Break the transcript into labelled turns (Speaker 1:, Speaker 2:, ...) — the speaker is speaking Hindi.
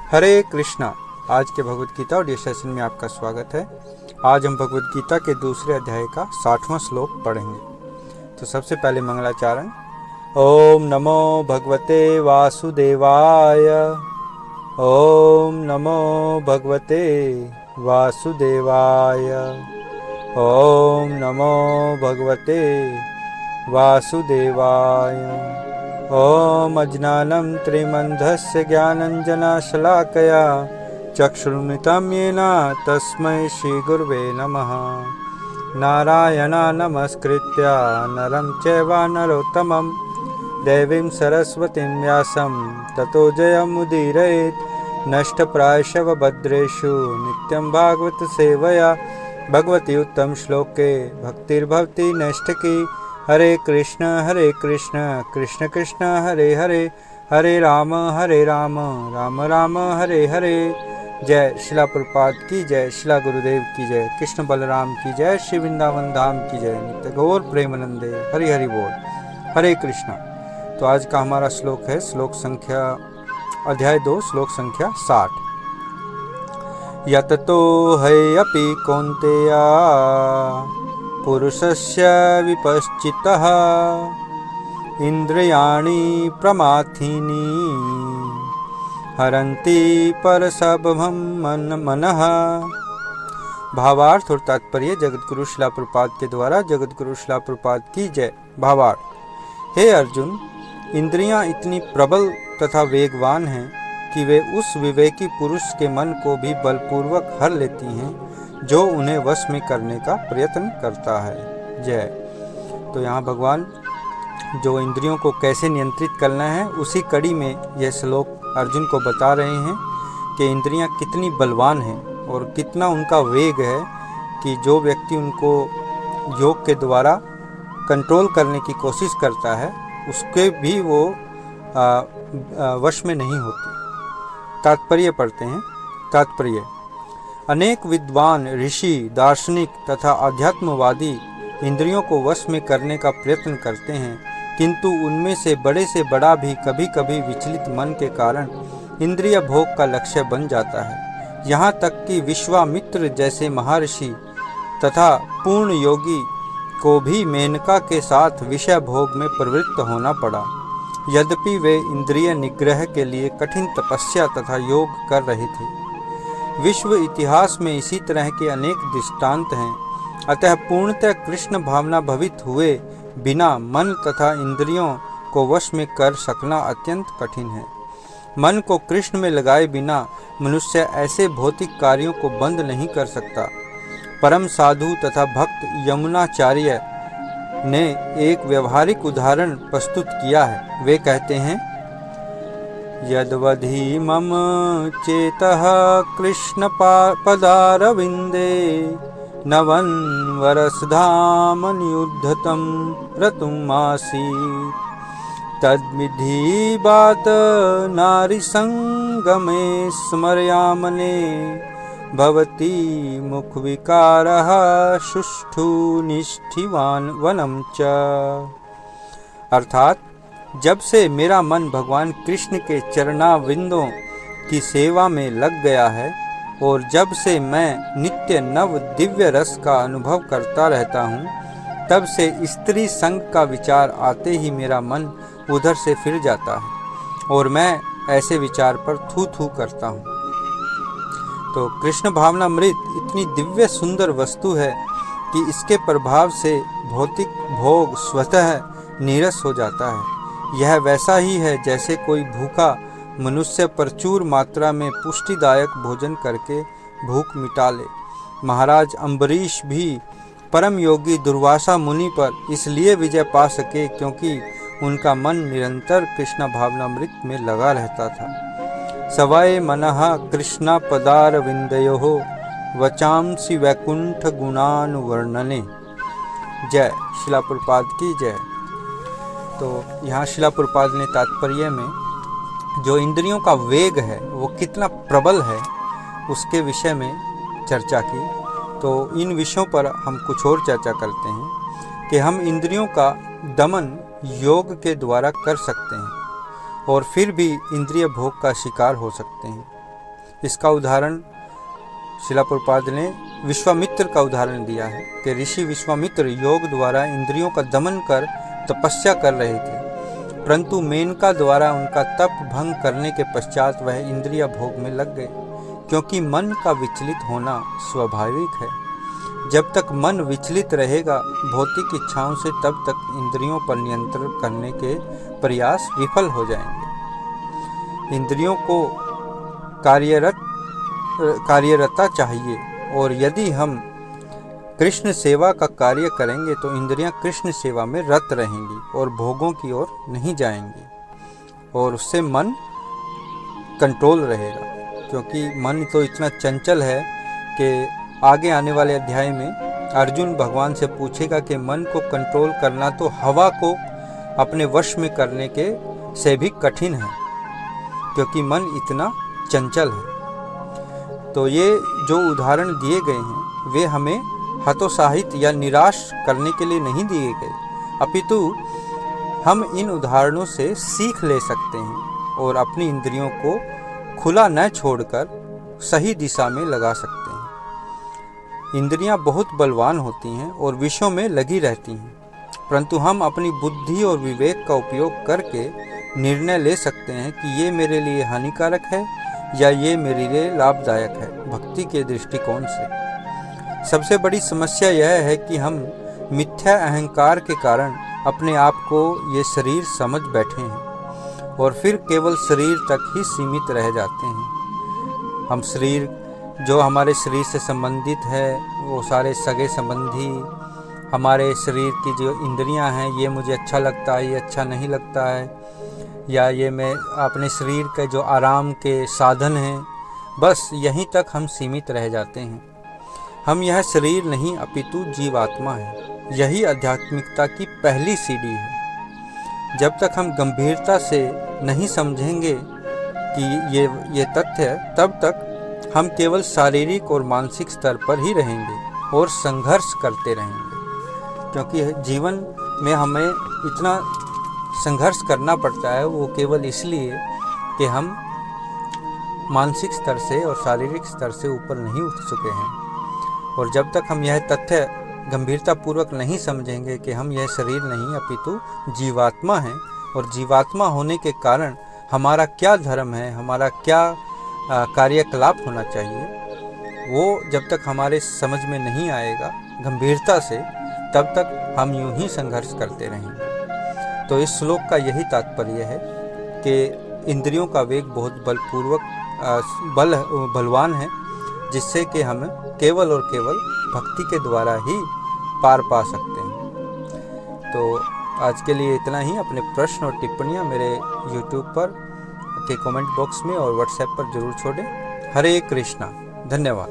Speaker 1: हरे कृष्णा। आज के भगवद गीता ऑडियो सेशन में आपका स्वागत है। आज हम भगवद गीता के दूसरे अध्याय का 60वां श्लोक पढ़ेंगे। तो सबसे पहले मंगलाचरण। ओम नमो भगवते वासुदेवाय। ओम नमो भगवते वासुदेवाय। ओम नमो भगवते वासुदेवाय। ओम अज्ञानं त्रिमन्धस्य ज्ञानञ्जनशलाकया चक्षुरुन्मिलितं येन तस्मै श्रीगुरुवे नमः। नारायणं नमस्कृत्य नरं चैव नरोत्तमं देवीं सरस्वतीं व्यासं ततो जयमुदीरयेत्। नष्टप्रायशव भद्रेषु नित्यं भागवत सेवया भगवती उत्तम श्लोके भक्तिर्भवति नैष्ठिकी। हरे कृष्ण कृष्ण कृष्ण हरे हरे, हरे राम राम राम हरे हरे। जय शिला प्रपात की जय, शिला गुरुदेव की जय, कृष्ण बलराम की जय, श्री वृंदावन धाम की जय, नित्य गौर प्रेमानंदे हरि हरि बोल। हरे कृष्णा। तो आज का हमारा श्लोक है श्लोक संख्या अध्याय 2 श्लोक संख्या 60। यततो हयपि कौन्तेया पुरुषस्य विपश्चितः इंद्रियाणि प्रमाथीनि हरन्ति परसभं मनः। भावार्थ और तात्पर्य जगतगुरु शिला प्रपात के द्वारा। जगतगुरु शिला प्रपात की जय। भावार्थ। हे अर्जुन, इंद्रियां इतनी प्रबल तथा वेगवान हैं कि वे उस विवेकी पुरुष के मन को भी बलपूर्वक हर लेती हैं जो उन्हें वश में करने का प्रयत्न करता है। जय। तो यहाँ भगवान जो इंद्रियों को कैसे नियंत्रित करना है उसी कड़ी में यह श्लोक अर्जुन को बता रहे हैं कि इंद्रियां कितनी बलवान हैं और कितना उनका वेग है कि जो व्यक्ति उनको योग के द्वारा कंट्रोल करने की कोशिश करता है उसके भी वो वश में नहीं होती। तात्पर्य पढ़ते हैं। तात्पर्य। अनेक विद्वान ऋषि, दार्शनिक तथा आध्यात्मवादी इंद्रियों को वश में करने का प्रयत्न करते हैं, किंतु उनमें से बड़ा भी कभी कभी विचलित मन के कारण इंद्रिय भोग का लक्ष्य बन जाता है। यहाँ तक कि विश्वामित्र जैसे महर्षि तथा पूर्ण योगी को भी मेनका के साथ विषय भोग में प्रवृत्त होना पड़ा, यद्यपि वे इंद्रिय निग्रह के लिए कठिन तपस्या तथा योग कर रहे थे। विश्व इतिहास में इसी तरह के अनेक दृष्टांत हैं। अतः पूर्णतः कृष्ण भावना भवित हुए बिना मन तथा इंद्रियों को वश में कर सकना अत्यंत कठिन है। मन को कृष्ण में लगाए बिना मनुष्य ऐसे भौतिक कार्यों को बंद नहीं कर सकता। परम साधु तथा भक्त यमुनाचार्य ने एक व्यवहारिक उदाहरण प्रस्तुत किया है। वे कहते हैं, यद्वधि मम चेतः कृष्ण पदारविंदे नवन्वर्षधामन्युद्धतं रतुमासीत् तद्विधि बात नारी संगमे स्मर्यामने भवति मुख विकारः सुष्ठु निष्ठिवान वनम च। अर्थात जब से मेरा मन भगवान कृष्ण के चरणाविंदों की सेवा में लग गया है और जब से मैं नित्य नव दिव्य रस का अनुभव करता रहता हूँ, तब से स्त्री संग का विचार आते ही मेरा मन उधर से फिर जाता है और मैं ऐसे विचार पर थू थू करता हूँ। तो कृष्ण भावनामृत इतनी दिव्य सुंदर वस्तु है कि इसके प्रभाव से भौतिक भोग स्वतः नीरस हो जाता है। यह वैसा ही है जैसे कोई भूखा मनुष्य प्रचुर मात्रा में पुष्टिदायक भोजन करके भूख मिटा ले। महाराज अम्बरीश भी परम योगी दुर्वासा मुनि पर इसलिए विजय पा सके क्योंकि उनका मन निरंतर कृष्ण भावनामृत में लगा रहता था। सवय मनः कृष्ण पदारविंदयोः वचांसि वैकुंठ गुणानुवर्णने। जय शिला प्रपात की जय। तो यहाँ शिला प्रपात ने तात्पर्य में जो इंद्रियों का वेग है वो कितना प्रबल है उसके विषय में चर्चा की। तो इन विषयों पर हम कुछ और चर्चा करते हैं कि हम इंद्रियों का दमन योग के द्वारा कर सकते हैं और फिर भी इंद्रिय भोग का शिकार हो सकते हैं। इसका उदाहरण शिला प्रभुपाद ने विश्वामित्र का उदाहरण दिया है कि ऋषि विश्वामित्र योग द्वारा इंद्रियों का दमन कर तपस्या कर रहे थे, परंतु मेनका द्वारा उनका तप भंग करने के पश्चात वह इंद्रिय भोग में लग गए, क्योंकि मन का विचलित होना स्वाभाविक है। जब तक मन विचलित रहेगा भौतिक इच्छाओं से, तब तक इंद्रियों पर नियंत्रण करने के प्रयास विफल हो जाएंगे। इंद्रियों को कार्यरता चाहिए, और यदि हम कृष्ण सेवा का कार्य करेंगे तो इंद्रियां कृष्ण सेवा में रत रहेंगी और भोगों की ओर नहीं जाएंगी, और उससे मन कंट्रोल रहेगा। क्योंकि मन तो इतना चंचल है कि आगे आने वाले अध्याय में अर्जुन भगवान से पूछेगा कि मन को कंट्रोल करना तो हवा को अपने वश में करने के से भी कठिन है, क्योंकि मन इतना चंचल है। तो ये जो उदाहरण दिए गए हैं वे हमें हतोत्साहित या निराश करने के लिए नहीं दिए गए, अपितु हम इन उदाहरणों से सीख ले सकते हैं और अपनी इंद्रियों को खुला न छोड़कर सही दिशा में लगा सकते हैं। इंद्रियां बहुत बलवान होती हैं और विषयों में लगी रहती हैं, परंतु हम अपनी बुद्धि और विवेक का उपयोग करके निर्णय ले सकते हैं कि ये मेरे लिए हानिकारक है या ये मेरे लिए लाभदायक है भक्ति के दृष्टिकोण से। सबसे बड़ी समस्या यह है कि हम मिथ्या अहंकार के कारण अपने आप को ये शरीर समझ बैठे हैं और फिर केवल शरीर तक ही सीमित रह जाते हैं। हम शरीर, जो हमारे शरीर से संबंधित है, वो सारे सगे संबंधी, हमारे शरीर की जो इंद्रियां हैं, ये मुझे अच्छा लगता है, ये अच्छा नहीं लगता है, या ये मैं अपने शरीर के जो आराम के साधन हैं, बस यहीं तक हम सीमित रह जाते हैं। हम यह शरीर नहीं अपितु जीवात्मा है। यही आध्यात्मिकता की पहली सीढ़ी है। जब तक हम गंभीरता से नहीं समझेंगे कि ये तथ्य है, तब तक हम केवल शारीरिक और मानसिक स्तर पर ही रहेंगे और संघर्ष करते रहेंगे। क्योंकि जीवन में हमें इतना संघर्ष करना पड़ता है, वो केवल इसलिए कि हम मानसिक स्तर से और शारीरिक स्तर से ऊपर नहीं उठ चुके हैं। और जब तक हम यह तथ्य गंभीरतापूर्वक नहीं समझेंगे कि हम यह शरीर नहीं अपितु जीवात्मा हैं, और जीवात्मा होने के कारण हमारा क्या धर्म है, हमारा क्या कार्यकलाप होना चाहिए, वो जब तक हमारे समझ में नहीं आएगा गंभीरता से, तब तक हम यूं ही संघर्ष करते रहेंगे। तो इस श्लोक का यही तात्पर्य है कि इंद्रियों का वेग बहुत बलवान है, जिससे कि हम केवल और केवल भक्ति के द्वारा ही पार पा सकते हैं। तो आज के लिए इतना ही। अपने प्रश्न और टिप्पणियां मेरे YouTube पर के कमेंट बॉक्स में और व्हाट्सएप पर जरूर छोड़ें। हरे कृष्णा। धन्यवाद।